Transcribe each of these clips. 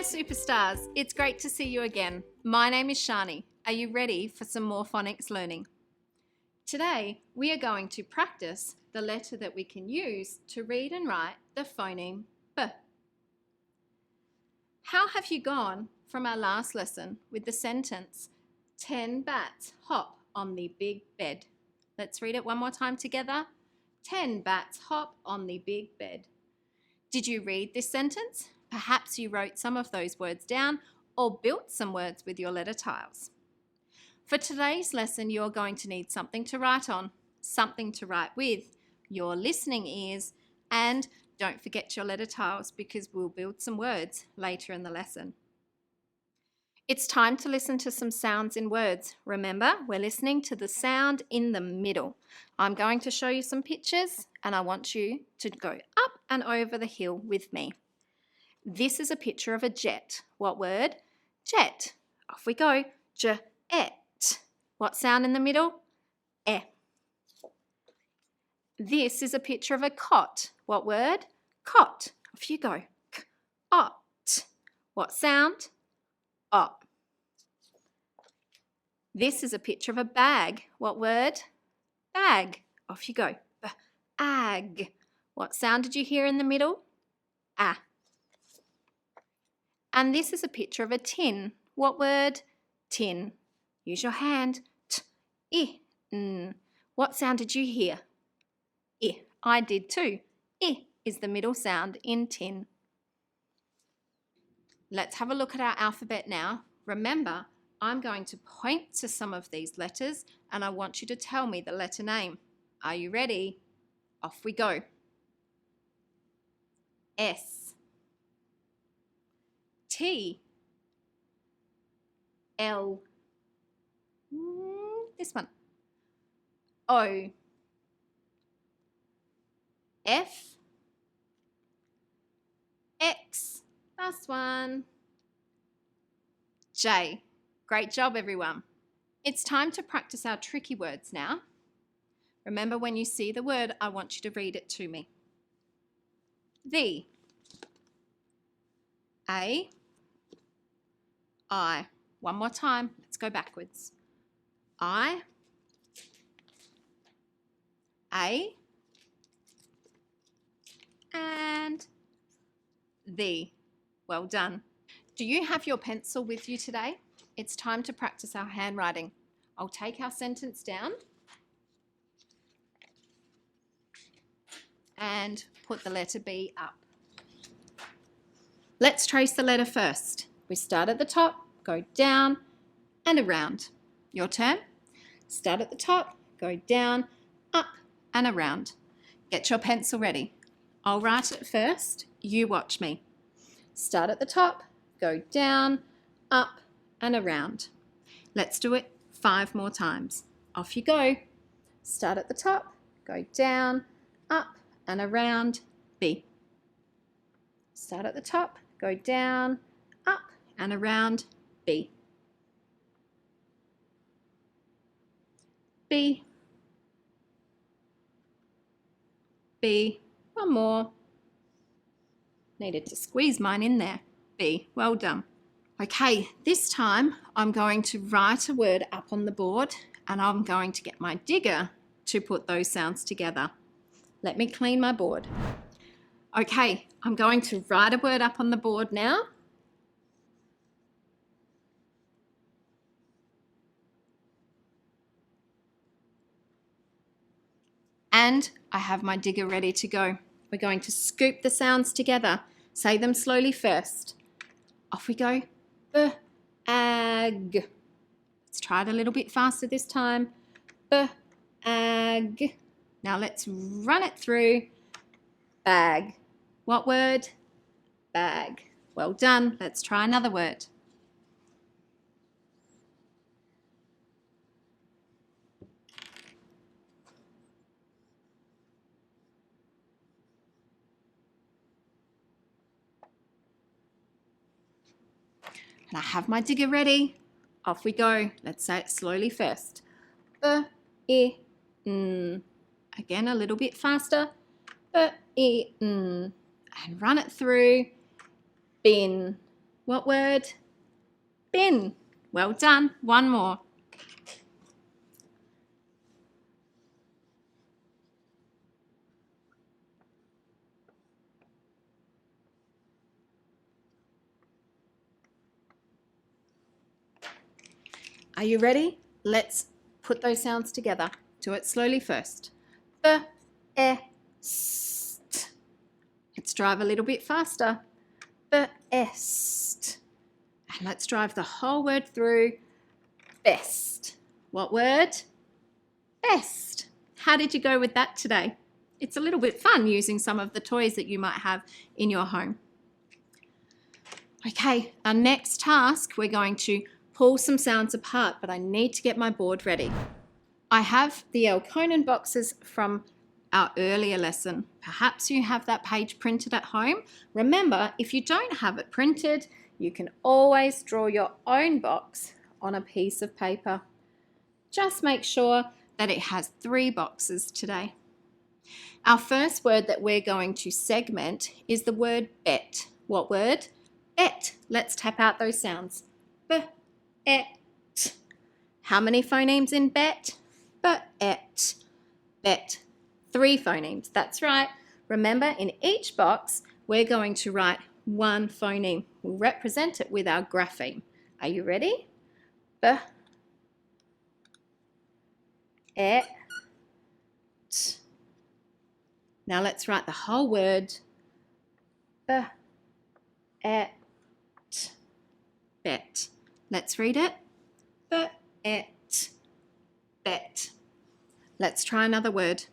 Hi superstars, it's great to see you again. My name is Shani. Are you ready for some more phonics learning? Today we are going to practice the letter that we can use to read and write the phoneme B. How have you gone from our last lesson with the sentence 10 bats hop on the big bed? Let's read it one more time together. 10 bats hop on the big bed. Did you read this sentence? Perhaps you wrote some of those words down or built some words with your letter tiles. For today's lesson, you're going to need something to write on, something to write with, your listening ears, and don't forget your letter tiles because we'll build some words later in the lesson. It's time to listen to some sounds in words. Remember, we're listening to the sound in the middle. I'm going to show you some pictures and I want you to go up and over the hill with me. This is a picture of a jet. What word? Jet. Off we go. J-et. What sound in the middle? E. This is a picture of a cot. What word? Cot. Off you go. K-ot. What sound? O. This is a picture of a bag. What word? Bag. Off you go. B-ag. What sound did you hear in the middle? A. And this is a picture of a tin. What word? Tin. Use your hand. T-i-n. What sound did you hear? I. I did too. I is the middle sound in tin. Let's have a look at our alphabet now. Remember, I'm going to point to some of these letters and I want you to tell me the letter name. Are you ready? Off we go. S. T. L. This one. O. F. X. Last one. J. Great job, everyone. It's time to practice our tricky words now. Remember, when you see the word, I want you to read it to me. The. A. I. One more time. Let's go backwards. I. A. And the. Well done. Do you have your pencil with you today? It's time to practice our handwriting. I'll take our sentence down and put the letter B up. Let's trace the letter first. We start at the top, go down and around. Your turn. Start at the top, go down, up and around. Get your pencil ready. I'll write it first. You watch me. Start at the top, go down, up and around. Let's do it 5 more times. Off you go. Start at the top, go down, up and around, B. Start at the top, go down, up and around, B. B. B. One more. Needed to squeeze mine in there. B. Well done. Okay, this time I'm going to write a word up on the board and I'm going to get my digger to put those sounds together. Let me clean my board. Okay, I'm going to write a word up on the board now. And I have my digger ready to go. We're going to scoop the sounds together. Say them slowly first. Off we go. B-ag. Let's try it a little bit faster this time. B-ag. Now let's run it through. Bag. What word? Bag. Well done. Let's try another word. And I have my digger ready. Off we go. Let's say it slowly first. B-I-N. Again, a little bit faster. B-I-N. And run it through. Bin. What word? Bin. Well done. One more. Are you ready? Let's put those sounds together. Do it slowly first. B, e, st. Let's drive a little bit faster. Best. And let's drive the whole word through. Best. What word? Best. How did you go with that today? It's a little bit fun using some of the toys that you might have in your home. Okay, our next task, we're going to pull some sounds apart, but I need to get my board ready. I have the Elkonin boxes from our earlier lesson. Perhaps you have that page printed at home. Remember, if you don't have it printed, you can always draw your own box on a piece of paper. Just make sure that it has 3 boxes today. Our first word that we're going to segment is the word bet. What word? Bet. Let's tap out those sounds. Bet. How many phonemes in bet? Bet. Bet. 3 phonemes. That's right. Remember, in each box, we're going to write 1 phoneme. We'll represent it with our grapheme. Are you ready? B, e, t. Now let's write the whole word. B, e, t. Bet. Let's read it. B, e, t. Bet. Let's try another word.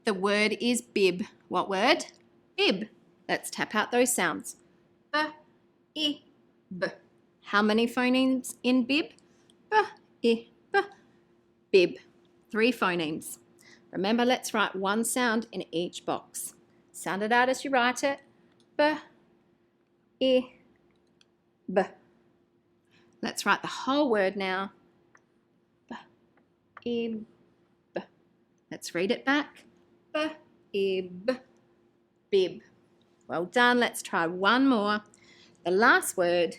The word is bib. What word? Bib. Let's tap out those sounds. B, I, b. How many phonemes in bib? B, I, b. Bib. 3 phonemes. Remember, let's write 1 sound in each box. Sound it out as you write it. B, I, b. Let's write the whole word now. B, I, b. Let's read it back. Bib. Bib. Well done. Let's try one more. The last word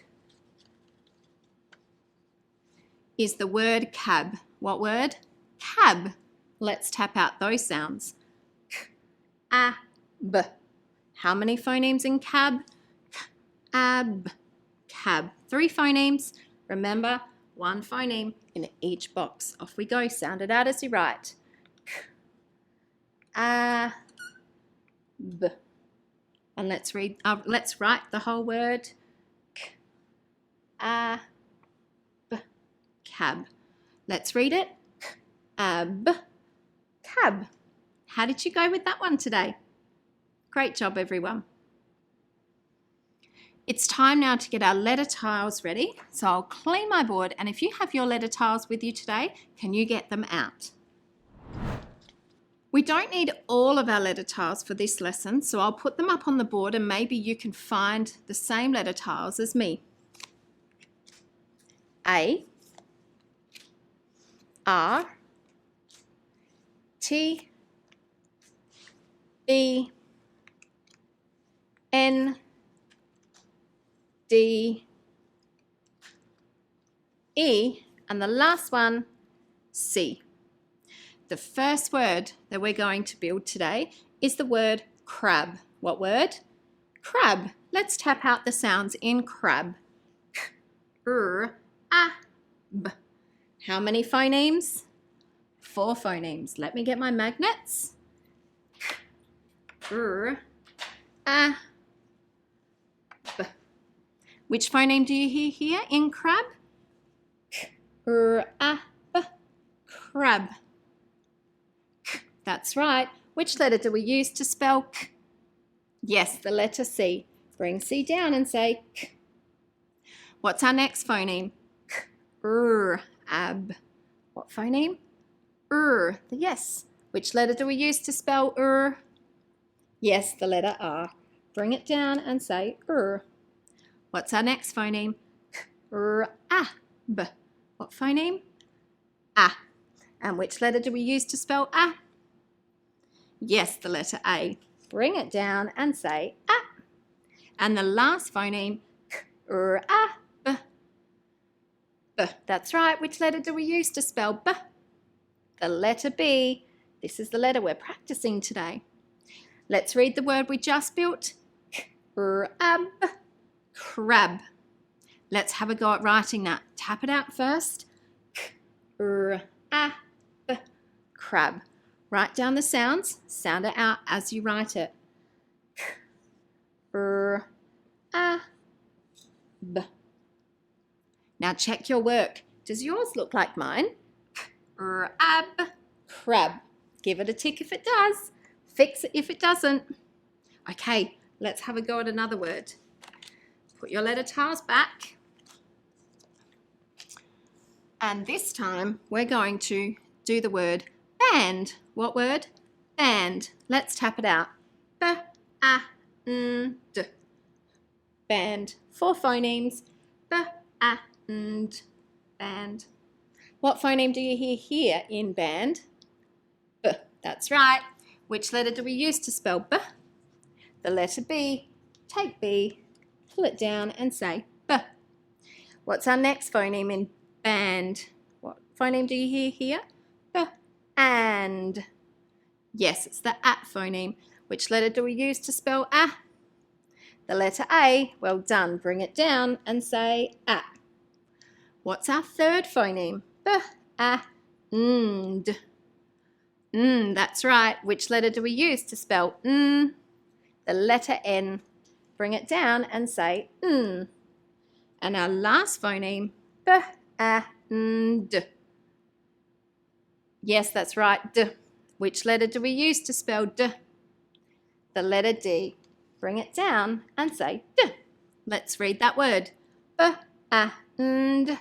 is the word cab. What word? Cab. Let's tap out those sounds. K, a, b. How many phonemes in cab? K, a, b. Cab. 3 phonemes. Remember, 1 phoneme in each box. Off we go. Sound it out as you write. A, b. And let's write the whole word. K, a, b. Cab. Let's read it. K, a, b. Cab. How did you go with that one today? Great job, everyone. It's time now to get our letter tiles ready. So I'll clean my board, and if you have your letter tiles with you today, can you get them out? We don't need all of our letter tiles for this lesson, so I'll put them up on the board and maybe you can find the same letter tiles as me. A, R, T, B, N, D, E, and the last one, C. The first word that we're going to build today is the word crab. What word? Crab. Let's tap out the sounds in crab. K, r, a, b. How many phonemes? 4 phonemes. Let me get my magnets. K, r, a, b. Which phoneme do you hear here in crab? K, r, a, b. Crab. That's right. Which letter do we use to spell K? Yes, the letter C. Bring C down and say K. What's our next phoneme? K, r, ab. What phoneme? R. Yes. Which letter do we use to spell r? Yes, the letter R. Bring it down and say r. What's our next phoneme? K, r, a, b. What phoneme? A. And which letter do we use to spell a? Yes, the letter A. Bring it down and say A. And the last phoneme, k, r, a, b. B. That's right. Which letter do we use to spell B? The letter B. This is the letter we're practicing today. Let's read the word we just built. Crab. Crab. Let's have a go at writing that. Tap it out first. Crab. Crab. Write down the sounds. Sound it out as you write it. Crab. Now check your work. Does yours look like mine? Crab. Crab. Give it a tick if it does. Fix it if it doesn't. Okay, let's have a go at another word. Put your letter tiles back. And this time we're going to do the word band. What word? Band. Let's tap it out. B-a-n-d. Band. 4 phonemes. B-a-n-d. Band. What phoneme do you hear here in band? B. That's right. Which letter do we use to spell B? The letter B. Take B, pull it down and say B. What's our next phoneme in band? What phoneme do you hear here? B. And. Yes, it's the A phoneme. Which letter do we use to spell A? The letter A. Well done. Bring it down and say A. What's our third phoneme? B-a-n-d. That's right. Which letter do we use to spell n? The letter N. Bring it down and say n. And our last phoneme, b-a-n-d. Yes, that's right, d. Which letter do we use to spell d? The letter D. Bring it down and say d. Let's read that word. B-a-n-d.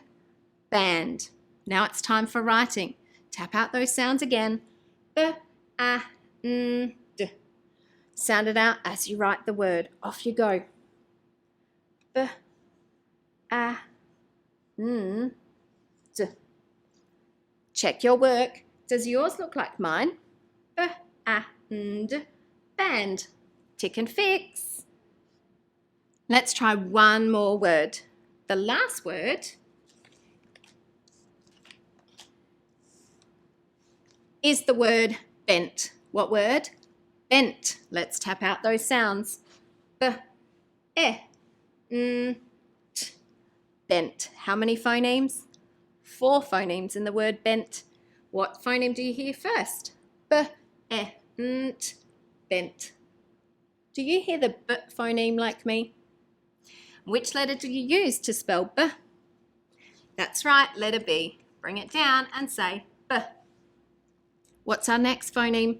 Band. Now it's time for writing. Tap out those sounds again. B-a-n-d. Sound it out as you write the word. Off you go. B-a-n-d. Check your work. Does yours look like mine? B-a-n-d. Band. Tick and fix. Let's try one more word. The last word is the word bent. What word? Bent. Let's tap out those sounds. B-e-n-t. Bent. How many phonemes? 4 phonemes in the word bent. What phoneme do you hear first? B-e-n-t. Bent. Do you hear the B phoneme like me? Which letter do you use to spell B? That's right, letter B. Bring it down and say B. What's our next phoneme?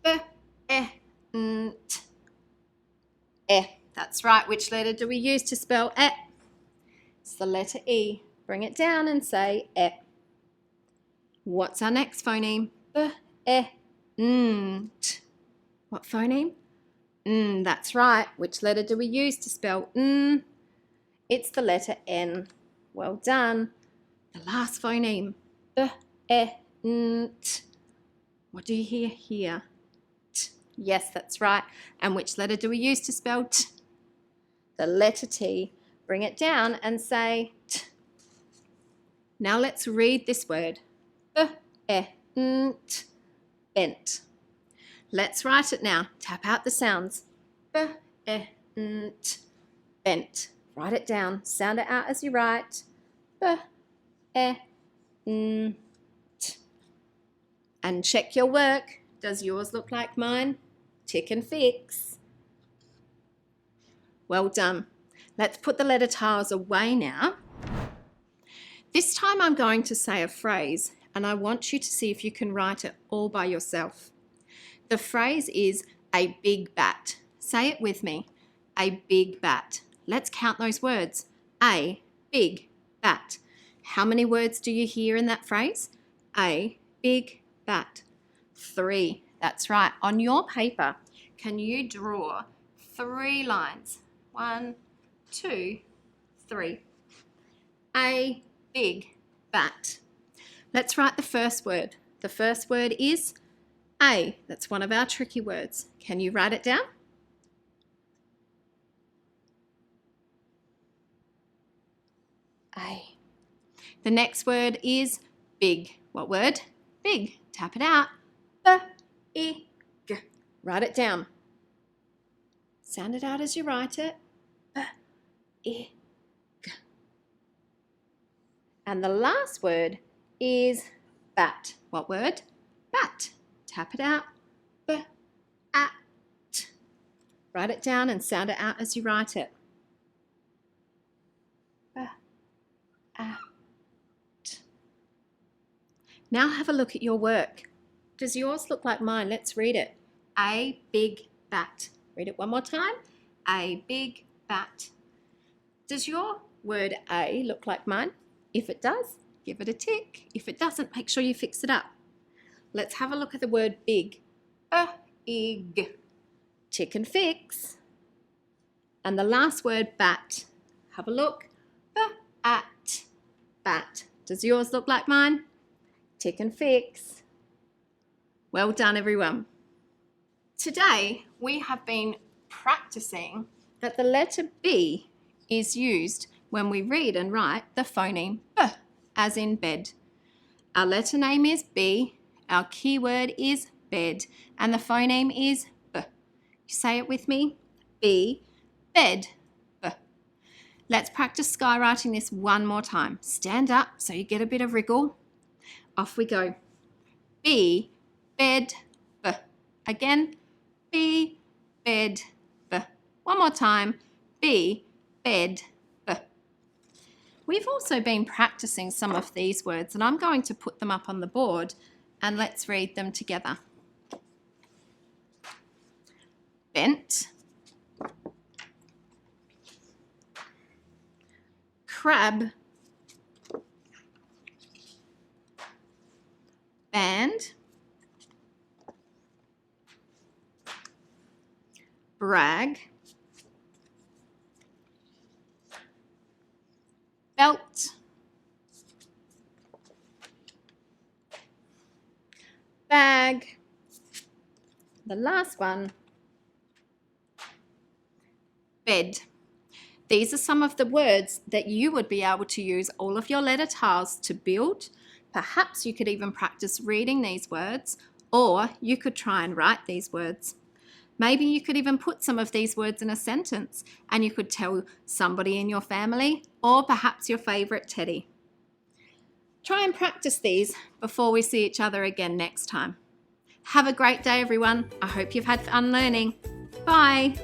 B-e-n-t. E. That's right. Which letter do we use to spell E? It's the letter E. Bring it down and say E. What's our next phoneme? B-e-n-t. What phoneme? That's right. Which letter do we use to spell n? It's the letter N. Well done. The last phoneme. B-e-n-t. What do you hear here? T. Yes, that's right. And which letter do we use to spell T? The letter T. Bring it down and say T. Now let's read this word. B-e-n-t. Bent. Let's write it now. Tap out the sounds. B-e-n-t. Bent. Write it down. Sound it out as you write. B-e-n-t. And check your work. Does yours look like mine? Tick and fix. Well done. Let's put the letter tiles away now. This time I'm going to say a phrase and I want you to see if you can write it all by yourself. The phrase is a big bat. Say it with me. A big bat. Let's count those words. A big bat. How many words do you hear in that phrase? A big bat. 3. That's right. On your paper, can you draw 3 lines? 1, 2, 3. A big bat. Let's write the first word. The first word is A, that's one of our tricky words. Can you write it down? A. The next word is big. What word? Big. Tap it out. B-I-G. Write it down. Sound it out as you write it. B-I-G. And the last word is bat. What word? Bat. Tap it out. B-at. Write it down and sound it out as you write it. B-at. Now have a look at your work. Does yours look like mine? Let's read it. A big bat. Read it one more time. A big bat. Does your word A look like mine? If it does, give it a tick. If it doesn't, make sure you fix it up. Let's have a look at the word big. B-I-G. Tick and fix. And the last word bat. Have a look. B-at. Bat. Does yours look like mine? Tick and fix. Well done, everyone. Today, we have been practicing that the letter B is used when we read and write the phoneme B, as in bed. Our letter name is B, our keyword is bed, and the phoneme is B. You say it with me. B, bed, B. Let's practice skywriting this one more time. Stand up so you get a bit of wriggle. Off we go. B, bed, B. Again, B, bed, B. One more time. B, bed, B. We've also been practicing some of these words, and I'm going to put them up on the board, and let's read them together. Bent, crab, band, brag, belt, bag, the last one, bed. These are some of the words that you would be able to use all of your letter tiles to build. Perhaps you could even practice reading these words, or you could try and write these words. Maybe you could even put some of these words in a sentence, and you could tell somebody in your family, or perhaps your favourite teddy. Try and practice these before we see each other again next time. Have a great day, everyone. I hope you've had fun learning. Bye.